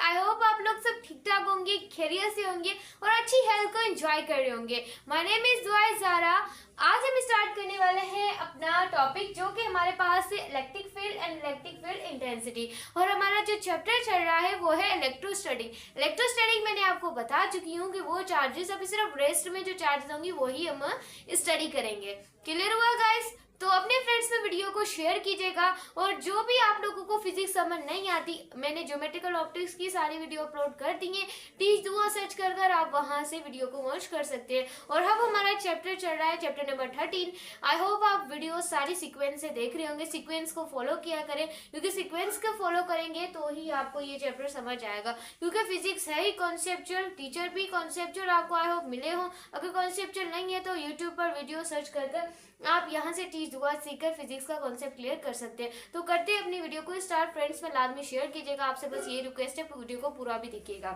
I hope आप लोग सब ठीक ठाक होंगे, खैरियत से होंगे और अच्छी हेल्थ को एंजॉय कर रहे होंगे। माय नेम इज दुआ ज़ारा। आज हम स्टार्ट करने वाले हैं अपना टॉपिक जो कि हमारे पास है electric field and electric field intensity. और हमारा जो चैप्टर चल रहा है वो है इलेक्ट्रोस्टैटिक। इलेक्ट्रोस्टैटिक मैंने आपको बता चुकी हूँ कि वो चार्जेस अभी सिर्फ रेस्ट में जो चार्जेस होंगी वही हम स्टडी करेंगे। क्लियर हुआ गाइस? तो अपने फ्रेंड्स में वीडियो को शेयर कीजिएगा और जो भी आप लोगों को फिजिक्स समझ नहीं आती, मैंने ज्योमेट्रिकल ऑप्टिक्स की सारी वीडियो अपलोड कर दी है। टीच दुआ सर्च कर आप वहां से वीडियो को वॉच कर सकते हैं। और अब हमारा चैप्टर चल रहा है, चैप्टर नंबर 13। आई होप आप वीडियो सारी सीक्वेंस से देख रहे होंगे। सीक्वेंस को फॉलो किया करें, क्योंकि सीक्वेंस को फॉलो करेंगे तो ही आपको ये चैप्टर समझ आएगा। क्योंकि फिजिक्स है ही कॉन्सेप्चुअल, टीचर भी कॉन्सेप्चुअल आपको आई होप मिले हो। अगर कॉन्सेप्चुअल नहीं है तो यूट्यूब पर वीडियो सर्च कर आप यहाँ से टीच दुआ सीखकर फिजिक्स का कॉन्सेप्ट क्लियर कर सकते हैं। तो करते हैं अपनी वीडियो को स्टार्ट। फ्रेंड्स में लाजमी शेयर कीजिएगा। आपसे बस ये रिक्वेस्ट है, वीडियो को पूरा भी देखिएगा।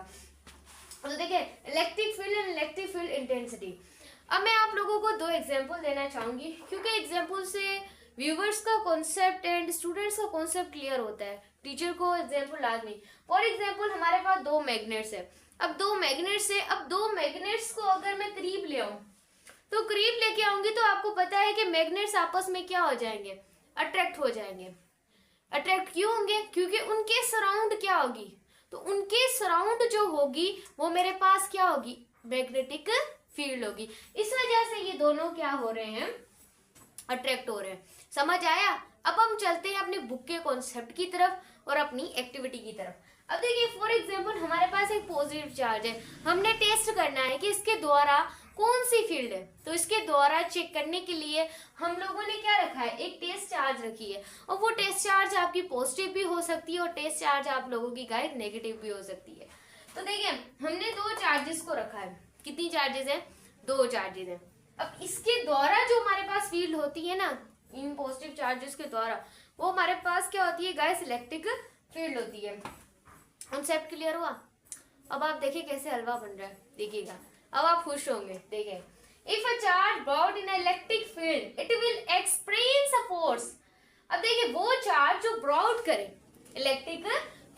तो देखिए, electric field and electric field intensity. अब मैं आप लोगों को दो एग्जाम्पल देना चाहूंगी, क्योंकि एग्जाम्पल से व्यूवर्स का कॉन्सेप्ट एंड स्टूडेंट्स का कॉन्सेप्ट क्लियर होता है। टीचर को एग्जाम्पल लाजमी। फॉर एग्जाम्पल हमारे पास दो मैग्नेट्स है। अब दो मैग्नेट्स को अगर मैं करीब ले आऊं तो करीब लेके आऊंगी तो आपको पता है कि मैग्नेट्स आपस में क्या हो जाएंगे, अट्रैक्ट हो जाएंगे। अट्रैक्ट क्यों होंगे? क्योंकि उनके सराउंड क्या होगी, तो उनके सराउंड जो होगी वो मेरे पास क्या होगी, मैग्नेटिक फील्ड होगी। इस वजह से ये दोनों क्या हो रहे हैं, अट्रैक्ट हो रहे हैं। समझ आया? अब हम चलते हैं अपने बुक के कॉन्सेप्ट की तरफ और अपनी एक्टिविटी की तरफ। अब देखिए, फॉर एग्जाम्पल हमारे पास एक पॉजिटिव चार्ज है। हमने टेस्ट करना है कि इसके द्वारा कौन सी फील्ड है। तो इसके द्वारा चेक करने के लिए हम लोगों ने क्या रखा है, एक टेस्ट चार्ज रखी है। और वो टेस्ट चार्ज आपकी पॉजिटिव भी हो सकती है और टेस्ट चार्ज आप लोगों की गाइड नेगेटिव भी हो सकती है। तो देखिए, हमने दो चार्जेस को रखा है। कितनी चार्जेस है? दो चार्जेस है। अब इसके द्वारा जो हमारे पास फील्ड होती है ना, इन पॉजिटिव चार्जेस के द्वारा, वो हमारे पास क्या होती है गाइस, इलेक्ट्रिक फील्ड होती है। कॉन्सेप्ट क्लियर हुआ? अब आप देखिए कैसे हलवा बन रहा है, देखिएगा। अब आप खुश होंगे। देखिए, if a charge brought in electric field it will experience a force. अब देखिए, वो चार्ज जो ब्राउट करे इलेक्ट्रिक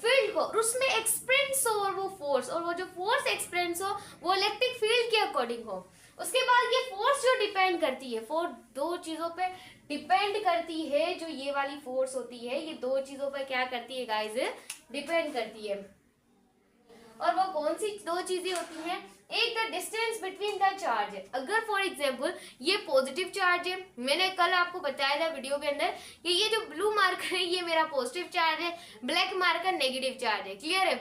फील्ड को, उसमें एक्सपीरियंस हो और वो फोर्स, और वो जो फोर्स एक्सपीरियंस हो वो इलेक्ट्रिक फील्ड के अकॉर्डिंग हो। उसके बाद ये फोर्स जो डिपेंड करती है, फोर्स दो चीजों पे डिपेंड करती है। जो ये वाली फोर्स होती है, ये दो चीजों पे क्या करती है गाइस, डिपेंड करती है। और वो कौन सी दो चीजें होती हैं? एक the distance between the charge है। अगर फॉर एग्जांपल ये पॉजिटिव चार्ज है, मैंने कल आपको बताया था वीडियो के अंदर कि ये जो ब्लू मार्कर है ये मेरा पॉजिटिव चार्ज है, ब्लैक मार्कर नेगेटिव चार्ज है। क्लियर है?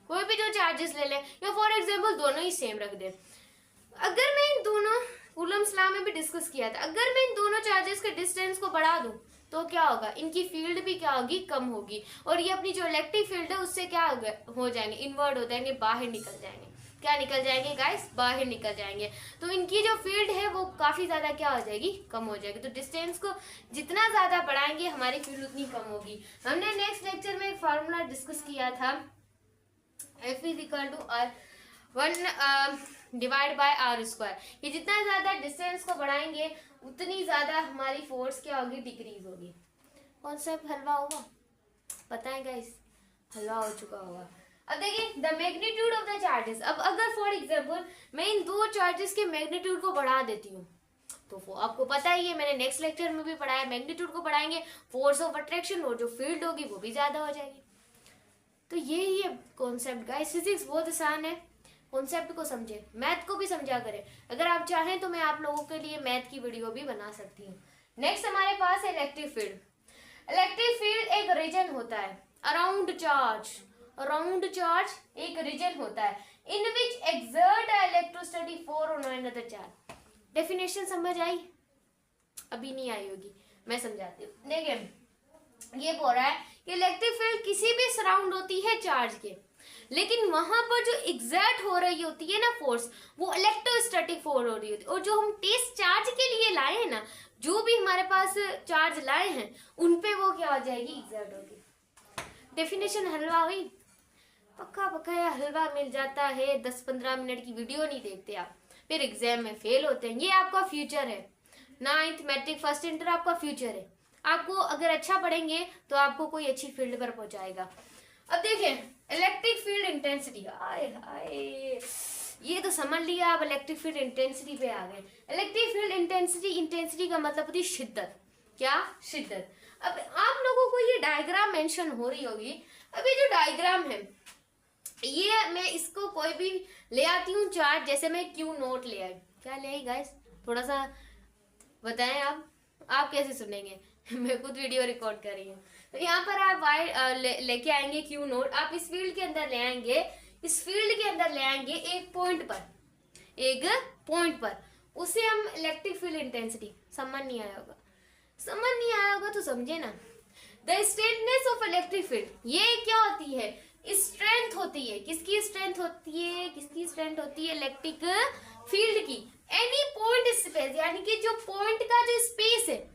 कोई भी जो चार्जेस ले लें, या फॉर एग्जाम्पल दोनों ही सेम रख दें। अगर मैं इन दोनों, कूलम्स लॉ में भी डिस्कस किया था, अगर मैं इन दोनों चार्जेस के डिस्टेंस को बढ़ा दूं तो क्या होगा, इनकी फील्ड भी क्या होगी, कम होगी। और ये अपनी जो इलेक्ट्रिक फील्ड है उससे क्या हो जाएंगे, इन्वर्ट हो जाएंगे, बाहर निकल जाएंगे। क्या निकल जाएंगे गाइस? बाहर निकल जाएंगे। तो इनकी जो फील्ड है वो काफी ज्यादा क्या हो जाएगी, कम हो जाएगी। तो डिस्टेंस को जितना ज्यादा बढ़ाएंगे हमारी फील्ड उतनी कम होगी। हमने नेक्स्ट लेक्चर में एक फार्मूला डिस्कस किया था, F is equal to R 1 divide by R square. ये जितना ज्यादा डिस्टेंस को बढ़ाएंगे उतनी ज्यादा हमारी फोर्स क्या होगी, डिक्रीज होगी। कॉन्सेप्ट हलवा होगा, पता है गाइस, हलवा हो चुका होगा। अब देखिए, the magnitude of the charges. अब अगर फॉर एग्जांपल मैं इन दो चार्जेस के मैग्नीट्यूड को बढ़ा देती हूँ तो आपको पता ही है, मैंने नेक्स्ट लेक्चर में भी पढ़ाया, मैग्नीट्यूड को बढ़ाएंगे फोर्स ऑफ अट्रैक्शन और जो फील्ड होगी वो भी ज्यादा हो जाएगी। तो यही है कॉन्सेप्ट गाइस। फिजिक्स बहुत आसान है, कॉन्सेप्ट को समझे, मैथ को भी समझा करें। अगर आप चाहें तो मैं आप लोगों के लिए मैथ की वीडियो भी बना सकती हूँ। नेक्स्ट हमारे पास है इलेक्ट्रिक फील्ड। इलेक्ट्रिक फील्ड एक रीजन होता है अराउंड चार्ज एक रीजन होता है in which exert electrostatic force on another charge. Definition समझ आई? अभी नहीं आई होगी, मैं समझाती हूँ। देखिए, ये बोल रहा है कि इलेक्ट्रिक फील्ड किसी भी सराउंड होती है चार्ज के, लेकिन वहां पर जो एग्जर्ट हो रही होती है ना फोर्स, वो इलेक्ट्रोस्टैटिक फोर्स हो रही होती है। और जो हम टेस्ट चार्ज के लिए लाए हैं ना, जो भी हमारे पास चार्ज लाए हैं उनपे वो क्या हो जाएगी, एग्जर्ट होगी। डेफिनेशन हलवा हुई? पक्का पक्का हलवा मिल जाता है। 10-15 मिनट की वीडियो नहीं देखते आप, फिर एग्जाम में फेल होते हैं। ये आपका फ्यूचर है, 9th मैट्रिक फर्स्ट इंटर आपका फ्यूचर है। आपको अगर अच्छा पढ़ेंगे तो आपको कोई अच्छी फील्ड पर पहुंचाएगा। अब देखिए, इलेक्ट्रिक फील्ड इंटेंसिटी, आए हाय, ये तो समझ लिया आप इलेक्ट्रिक फील्ड इंटेंसिटी पे आ गए। इलेक्ट्रिक फील्ड इंटेंसिटी, इंटेंसिटी का मतलब होती है शिद्दत। क्या? शिद्दत। अब आप लोगों को ये डायग्राम मेंशन हो रही होगी। अब ये जो डायग्राम है, ये मैं इसको कोई भी ले आती हूँ चार्ट, जैसे मैं क्यू नोट ले आई। क्या ले आई गाइस, थोड़ा सा बताएं आप कैसे सुनेंगे मैं खुद वीडियो रिकॉर्ड कर रही हूँ। तो यहाँ पर आप लेके आएंगे क्यू नोट, आप इस फील्ड के अंदर ले आएंगे, इस फील्ड के अंदर ले आएंगे एक पॉइंट पर, उसे हम इलेक्ट्रिक फील्ड इंटेंसिटी। समझ नहीं आया होगा तो समझे ना। द स्ट्रेंथनेस ऑफ इलेक्ट्रिक फील्ड, ये क्या होती है? स्ट्रेंथ होती है। किसकी स्ट्रेंथ होती है? इलेक्ट्रिक फील्ड की। एनी पॉइंट स्पेस, यानी कि जो पॉइंट का जो स्पेस है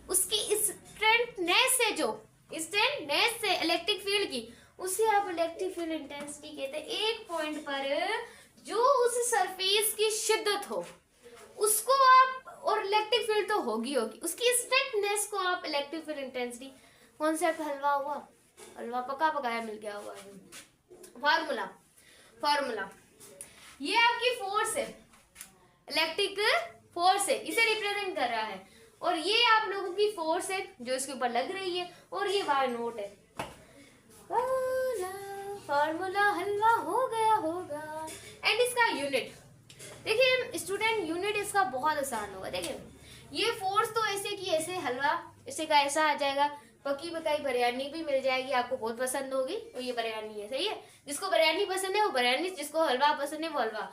उसकी स्ट्रेंथनेस से इलेक्ट्रिक फील्ड की, उसे आप इलेक्ट्रिक फील्ड इंटेंसिटी कहते हैं। एक पॉइंट पर जो उस सरफेस की शिद्दत हो उसको आप, और इलेक्ट्रिक फील्ड तो होगी, उसकी स्ट्रेंथनेस को आप इलेक्ट्रिक फील्ड इंटेंसिटी। कॉन्सेप्ट हलवा पका पकाया मिल गया हुआ है। फॉर्मूला ये आपकी फोर्स है, इलेक्ट्रिक फोर्स है, इसे रिप्रेजेंट कर रहा है, और ये आप लोगों की फोर्स है जो इसके ऊपर लग रही है, और ये वाई नोट है। फॉर्मूला हलवा हो गया होगा। एंड इसका यूनिट देखिए स्टूडेंट, यूनिट इसका बहुत आसान होगा। देखिए ये फोर्स तो ऐसे की ऐसे, हलवा इसे का ऐसा आ जाएगा। पकी पकाई बिरयानी भी मिल जाएगी, आपको बहुत पसंद होगी, तो ये बिरयानी है, सही है। जिसको बिरयानी पसंद है वो बिरयानी, जिसको हलवा पसंद है वो हलवा।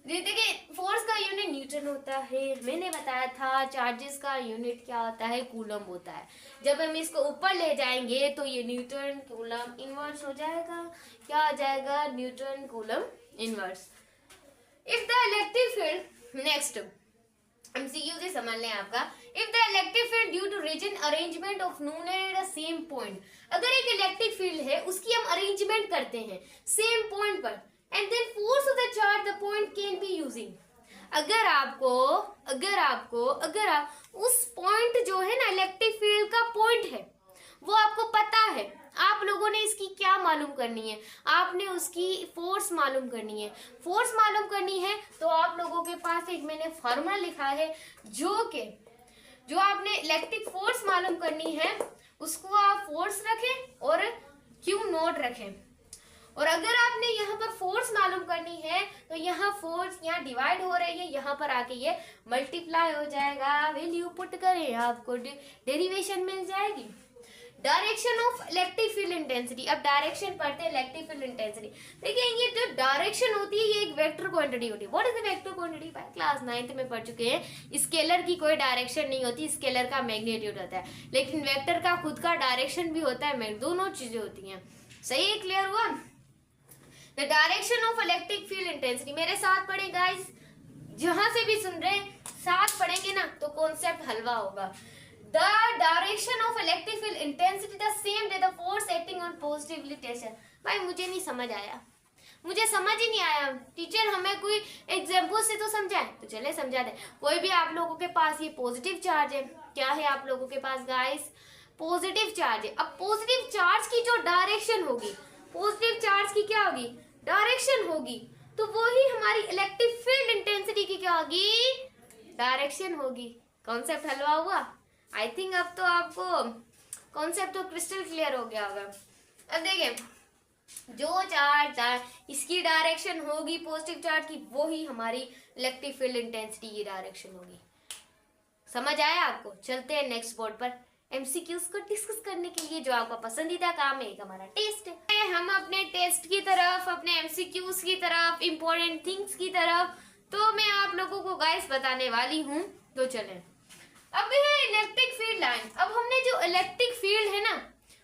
देखिए फोर्स का यूनिट न्यूटन होता है। मैंने बताया था चार्जेस का यूनिट क्या होता है? कूलम होता है। जब हम इसको ऊपर ले जाएंगे तो ये न्यूटन कूलम इनवर्स हो जाएगा। क्या हो जाएगा? Newton Coulomb inverse. If the electric field, next MCQ से समझ लें आपका। If the electric field due to region arrangement of known at the same point, अगर एक इलेक्ट्रिक फील्ड है उसकी हम अरेंजमेंट करते हैं सेम पॉइंट पर, and then force of the charge the point can be using. अगर आप उस पॉइंट जो है ना, इलेक्ट्रिक फील्ड का पॉइंट है, वो आपको पता है, आप लोगों ने इसकी क्या मालूम करनी है? आपने उसकी फोर्स मालूम करनी है। फोर्स मालूम करनी है तो आप लोगों के पास एक मैंने फॉर्मूला लिखा है, जो आपने इलेक्ट्रिक फोर्स मालूम करनी है उसको आप फोर्स रखें और क्यू नोट रखें। और अगर आपने यहाँ पर फोर्स मालूम करनी है तो यहाँ फोर्स यहाँ डिवाइड हो रही है, यहाँ पर आके ये मल्टीप्लाई हो जाएगा। वैल्यू पुट करें, आपको डेरिवेशन मिल जाएगी। Direction of electric field intensity. अब डायरेक्शन पढ़ते हैं इलेक्ट्रिक फील्ड इंटेंसिटी। देखिए ये जो डायरेक्शन होती है ये एक वेक्टर क्वांटिटी होती है। What is the vector quantity? Class 9th में पढ़ चुके हैं। स्केलर की कोई डायरेक्शन नहीं होती, स्केलर का मैग्नीट्यूड होता है, लेकिन वेक्टर का खुद का डायरेक्शन भी होता है, दोनों चीजें होती हैं। सही है? क्लियर हुआ? The direction of electric field intensity. मेरे साथ पढ़े गाइस, जहां से भी सुन रहे हैं साथ पढ़ेंगे ना तो कॉन्सेप्ट हलवा होगा। The direction of electric field intensity the same day the force acting on positively tension। भाई मुझे नहीं समझ आया, मुझे समझ ही नहीं आया। टीचर हमें कोई एग्जाम्पल से तो समझाए, तो चले समझा दे। कोई भी आप लोगों के पास ये पॉजिटिव चार्ज है, क्या है आप लोगों के पास गाइस? पॉजिटिव चार्ज है। अब पॉजिटिव चार्ज की जो डायरेक्शन होगी, पॉजिटिव चार्ज की क्या होगी? डायरेक्शन होगी, तो वही हमारी इलेक्ट्रिक फील्ड इंटेंसिटी की क्या होगी? डायरेक्शन होगी। कॉन्सेप्ट हलवा हुआ? आई थिंक अब तो आपको कॉन्सेप्ट तो क्रिस्टल क्लियर हो गया होगा। अब देखिए जो चार्ज इसकी डायरेक्शन होगी पॉजिटिव चार्ज की, वो ही हमारी इलेक्ट्रिक फील्ड इंटेंसिटी की डायरेक्शन होगी। समझ आया आपको? चलते हैं नेक्स्ट बोर्ड पर MCQs को डिस्कस करने के लिए, जो आपका पसंदीदा काम है, एक हमारा टेस्ट है। हम अपने टेस्ट की तरफ, अपने MCQs की तरफ, इम्पोर्टेंट थिंग्स की तरफ तो मैं आप लोगों को गाइस बताने वाली हूँ। तो चलें, अब है इलेक्ट्रिक फील्ड लाइन। अब हमने जो इलेक्ट्रिक फील्ड है ना,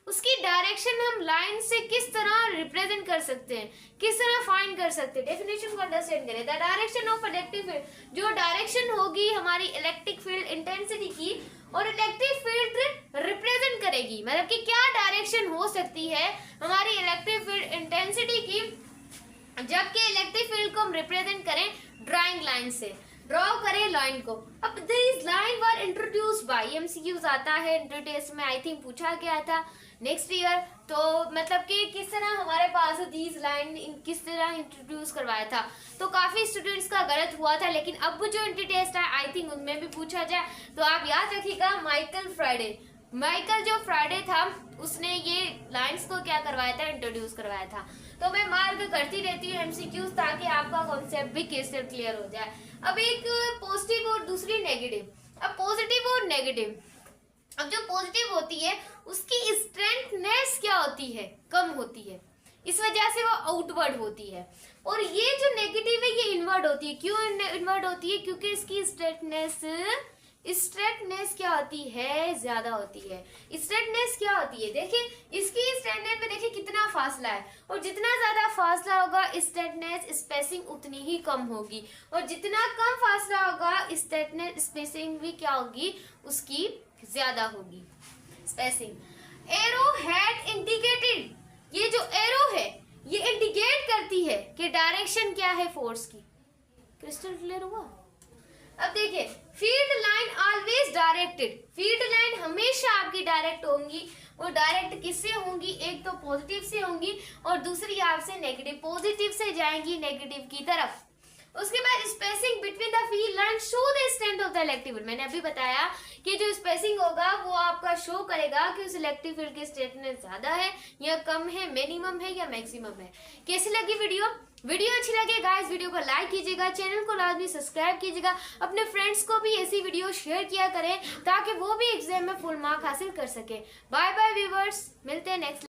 उसकी डायरेक्शन हम लाइन से किस तरह रिप्रेजेंट कर सकते हैं, किस तरह फाइंड कर सकते हैं, डेफिनेशन को अंडरस्टैंड करें। The direction of electric field, जो डायरेक्शन होगी हमारी इलेक्ट्रिक फील्ड इंटेंसिटी की, और इलेक्ट्रिक फील्ड रिप्रेजेंट करेगी, मतलब कि क्या डायरेक्शन हो सकती है हमारी इलेक्ट्रिक फील्ड इंटेंसिटी की, जबकि इलेक्ट्रिक फील्ड को हम रिप्रेजेंट करें ड्राइंग लाइन से। ड्रॉ करें लाइन को। अब this line were introduced by, MCQs आता है इंटर टेस्ट में, आई थिंक पूछा गया था नेक्स्ट ईयर तो मतलब कि किस तरह हमारे पास दीज लाइन किस तरह इंट्रोड्यूस करवाया था, तो काफ़ी स्टूडेंट्स का गलत हुआ था। लेकिन अब जो एंटी टेस्ट है आई थिंक उनमें भी पूछा जाए, तो आप याद रखिएगा माइकल जो फ्राइडे था उसने ये लाइंस को क्या करवाया था, इंट्रोड्यूस करवाया था। तो मैं मार्क करती रहती हूँ एमसीक्यूज ताकि आपका कॉन्सेप्ट भी क्लियर हो जाए। अब एक पॉजिटिव और दूसरी नेगेटिव। अब पॉजिटिव और नेगेटिव, अब जो पॉजिटिव होती है उसकी स्ट्रेंथनेस क्या होती है, कम होती है, इस वजह से वो आउटवर्ड होती है। और ये जो नेगेटिव है ये इनवर्ड होती है। क्यों इनवर्ड होती है? क्योंकि इसकी स्ट्रेंथनेस क्या होती है, ज्यादा होती है। स्ट्रेंथनेस क्या होती है, देखिए इसकी स्ट्रेंथनेस में देखिए कितना फासला है, और जितना ज्यादा फासला होगा स्ट्रेंथनेस स्पेसिंग उतनी ही कम होगी, और जितना कम फासला होगा स्ट्रेंथनेस स्पेसिंग भी क्या होगी, उसकी ज्यादा होगी स्पेसिंग। एरो हेड इंडिकेटेड, ये जो एरो है ये इंडिकेट करती है कि डायरेक्शन क्या है फोर्स की। क्रिस्टल क्लियर हुआ? अब देखिए field line always directed, field line हमेशा आपकी डायरेक्ट होंगी। वो डायरेक्ट किससे होंगी? एक तो पॉजिटिव से होंगी और दूसरी आपसे नेगेटिव, पॉजिटिव से जाएंगी नेगेटिव की तरफ। उसके बाद spacing between the field line show the strength of the electric field. मैंने अभी बताया कि जो स्पेसिंग होगा वो आपका शो करेगा कि उस इलेक्ट्रिक फील्ड की स्ट्रेंथनेस ज्यादा है या कम है, मिनिमम है या मैक्सिमम है। कैसी लगी वीडियो अच्छी लगे गाइस वीडियो को लाइक कीजिएगा, चैनल को लाजमी सब्सक्राइब कीजिएगा, अपने फ्रेंड्स को भी ऐसी वीडियो शेयर किया करें ताकि वो भी एग्जाम में फुल मार्क हासिल कर सके। बाय बाय व्यूवर्स, मिलते हैं नेक्स्ट